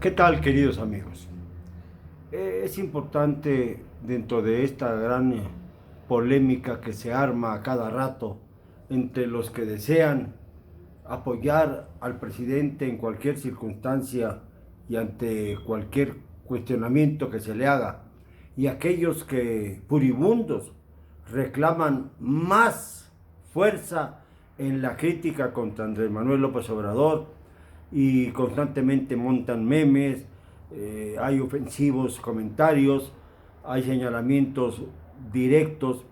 ¿Qué tal, queridos amigos? Es importante dentro de esta gran polémica que se arma a cada rato entre los que desean apoyar al presidente en cualquier circunstancia y ante cualquier cuestionamiento que se le haga, y aquellos que furibundos reclaman más fuerza en la crítica contra Andrés Manuel López Obrador y constantemente montan memes, hay ofensivos comentarios, hay señalamientos directos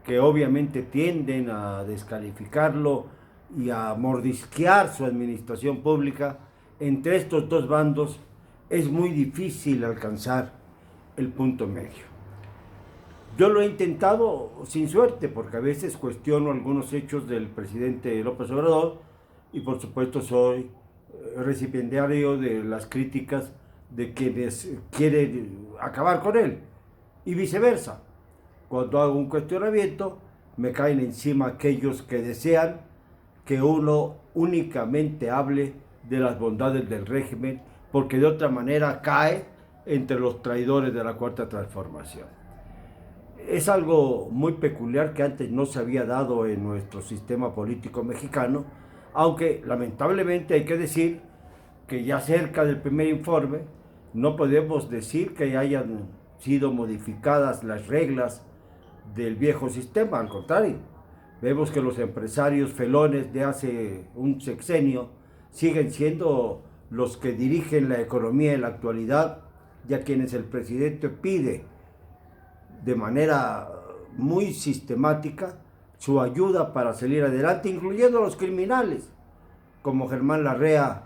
que obviamente tienden a descalificarlo y a mordisquear su administración pública. Entre estos dos bandos es muy difícil alcanzar el punto medio. Yo lo he intentado sin suerte, porque a veces cuestiono algunos hechos del presidente López Obrador y por supuesto soy recipiendario de las críticas de quienes quieren acabar con él y viceversa. Cuando hago un cuestionamiento me caen encima aquellos que desean que uno únicamente hable de las bondades del régimen, porque de otra manera cae entre los traidores de la Cuarta Transformación. Es algo muy peculiar que antes no se había dado en nuestro sistema político mexicano, aunque lamentablemente hay que decir que ya cerca del primer informe no podemos decir que hayan sido modificadas las reglas del viejo sistema. Al contrario, vemos que los empresarios felones de hace un sexenio siguen siendo los que dirigen la economía en la actualidad, ya quienes el presidente pide de manera muy sistemática su ayuda para salir adelante, incluyendo a los criminales, como Germán Larrea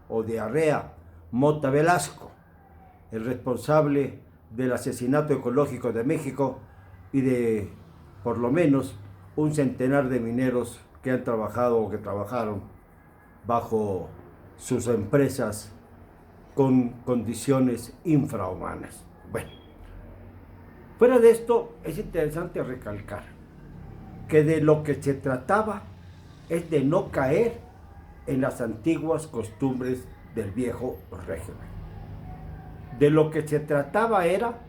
o de Arrea Mota Velasco, el responsable del asesinato ecológico de México y de por lo menos un centenar de mineros que han trabajado o que trabajaron bajo sus empresas con condiciones infrahumanas. Bueno, fuera de esto, es interesante recalcar que de lo que se trataba es de no caer en las antiguas costumbres del viejo régimen. De lo que se trataba era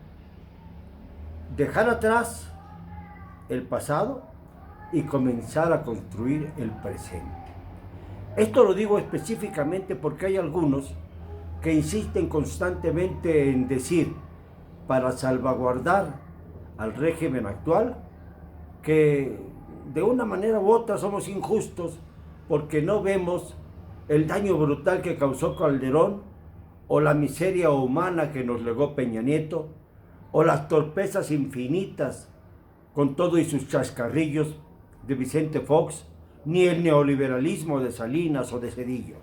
dejar atrás el pasado y comenzar a construir el presente. Esto lo digo específicamente porque hay algunos que insisten constantemente en decir, para salvaguardar al régimen actual, que de una manera u otra somos injustos porque no vemos el daño brutal que causó Calderón, o la miseria humana que nos legó Peña Nieto, o las torpezas infinitas con todo y sus chascarrillos de Vicente Fox, ni el neoliberalismo de Salinas o de Zedillo.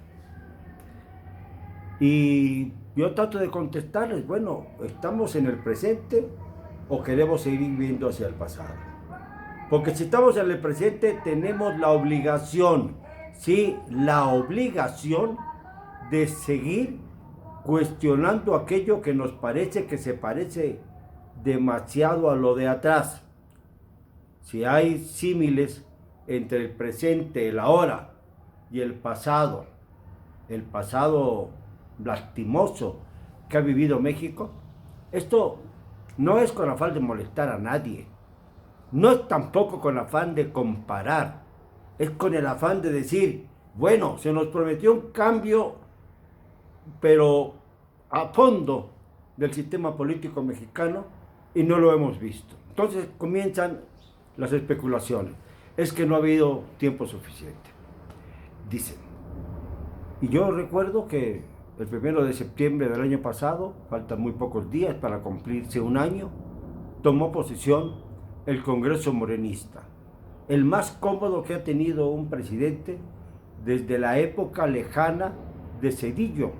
Y yo trato de contestarles, bueno, ¿estamos en el presente o queremos seguir viendo hacia el pasado? Porque si estamos en el presente tenemos la obligación, sí, la obligación de seguir cuestionando aquello que nos parece que se parece demasiado a lo de atrás. Si hay símiles entre el presente, el ahora y el pasado lastimoso que ha vivido México, esto no es con afán de molestar a nadie, no es tampoco con afán de comparar, es con el afán de decir, bueno, se nos prometió un cambio, pero a fondo, del sistema político mexicano y no lo hemos visto. Entonces comienzan las especulaciones. Es que no ha habido tiempo suficiente, dicen. Y yo recuerdo que el 1 de septiembre del año pasado, faltan muy pocos días para cumplirse un año, tomó posesión el Congreso morenista, el más cómodo que ha tenido un presidente desde la época lejana de Zedillo,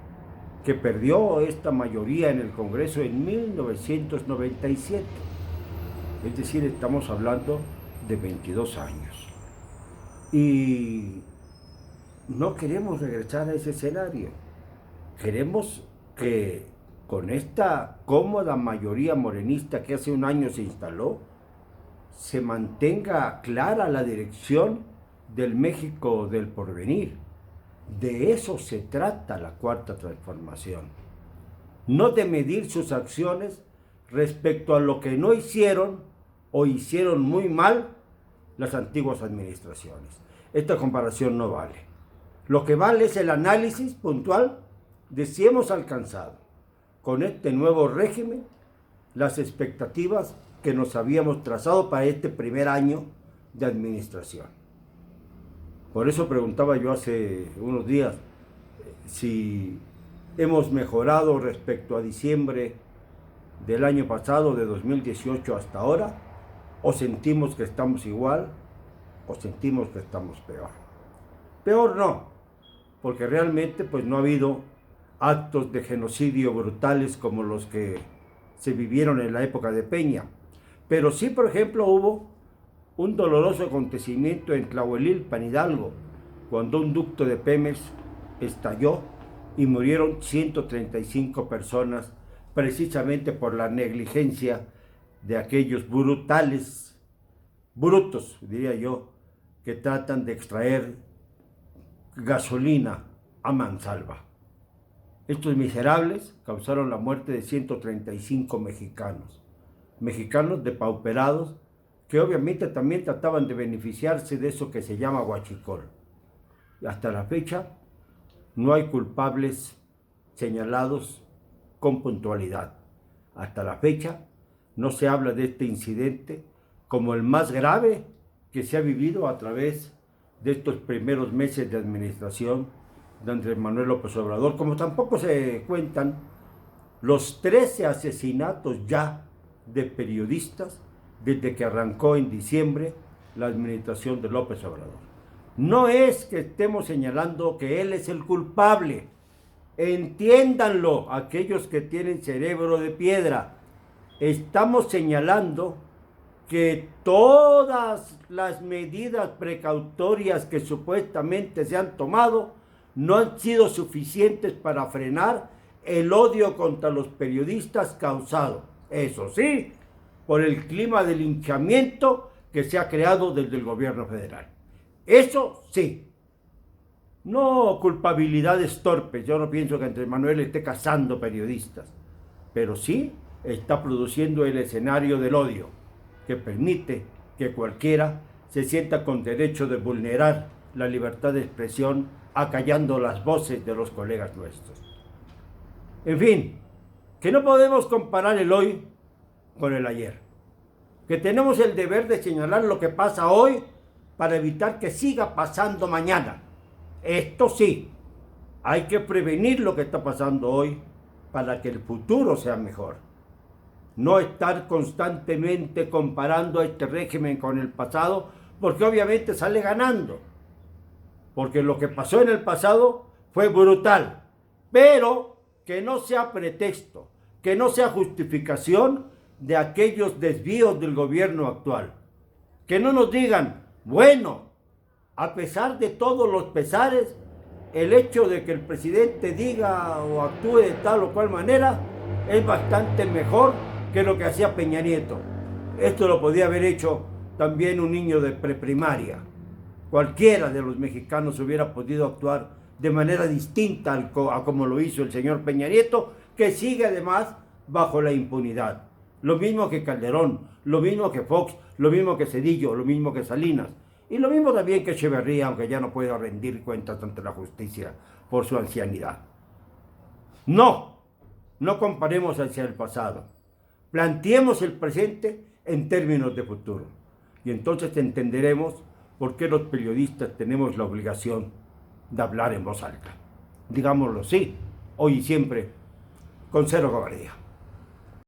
que perdió esta mayoría en el Congreso en 1997. Es decir, estamos hablando de 22 años. Y no queremos regresar a ese escenario. Queremos que con esta cómoda mayoría morenista que hace un año se instaló, se mantenga clara la dirección del México del porvenir. De eso se trata la Cuarta Transformación. no de medir sus acciones respecto a lo que no hicieron o hicieron muy mal las antiguas administraciones. Esta comparación no vale. Lo que vale es el análisis puntual de si hemos alcanzado con este nuevo régimen las expectativas que nos habíamos trazado para este primer año de administración. Por eso preguntaba yo hace unos días si hemos mejorado respecto a diciembre del año pasado, de 2018 hasta ahora, o sentimos que estamos igual, o sentimos que estamos peor. Peor no, porque realmente pues no ha habido actos de genocidio brutales como los que se vivieron en la época de Peña. Pero sí, por ejemplo, hubo un doloroso acontecimiento en Tlahuelilpan, Hidalgo, cuando un ducto de Pemex estalló y murieron 135 personas precisamente por la negligencia de aquellos brutos, diría yo, que tratan de extraer gasolina a mansalva. Estos miserables causaron la muerte de 135 mexicanos depauperados, que obviamente también trataban de beneficiarse de eso que se llama huachicol. Y hasta la fecha no hay culpables señalados con puntualidad. Hasta la fecha no se habla de este incidente como el más grave que se ha vivido a través de estos primeros meses de administración de Andrés Manuel López Obrador, como tampoco se cuentan los 13 asesinatos ya de periodistas desde que arrancó en diciembre la administración de López Obrador. No es que estemos señalando que él es el culpable, entiéndanlo aquellos que tienen cerebro de piedra. Estamos señalando que todas las medidas precautorias que supuestamente se han tomado no han sido suficientes para frenar el odio contra los periodistas causado, eso sí, por el clima de linchamiento que se ha creado desde el gobierno federal. Eso sí. No culpabilidades torpes, yo no pienso que Andrés Manuel esté cazando periodistas, pero sí está produciendo el escenario del odio, que permite que cualquiera se sienta con derecho de vulnerar la libertad de expresión, acallando las voces de los colegas nuestros. En fin, que no podemos comparar el hoy con el ayer, que tenemos el deber de señalar lo que pasa hoy para evitar que siga pasando mañana. Esto sí, hay que prevenir lo que está pasando hoy para que el futuro sea mejor. No estar constantemente comparando a este régimen con el pasado, porque obviamente sale ganando. Porque lo que pasó en el pasado fue brutal, pero que no sea pretexto, que no sea justificación de aquellos desvíos del gobierno actual. Que no nos digan, bueno, a pesar de todos los pesares, el hecho de que el presidente diga o actúe de tal o cual manera es bastante mejor que lo que hacía Peña Nieto. Esto lo podía haber hecho también un niño de preprimaria. Cualquiera de los mexicanos hubiera podido actuar de manera distinta a como lo hizo el señor Peña Nieto, que sigue además bajo la impunidad. Lo mismo que Calderón, lo mismo que Fox, lo mismo que Zedillo, lo mismo que Salinas. Y lo mismo también que Echeverría, aunque ya no pueda rendir cuentas ante la justicia por su ancianidad. No comparemos hacia el pasado. Planteemos el presente en términos de futuro. Y entonces entenderemos por qué los periodistas tenemos la obligación de hablar en voz alta. Digámoslo sí, hoy y siempre, con cero cobardía.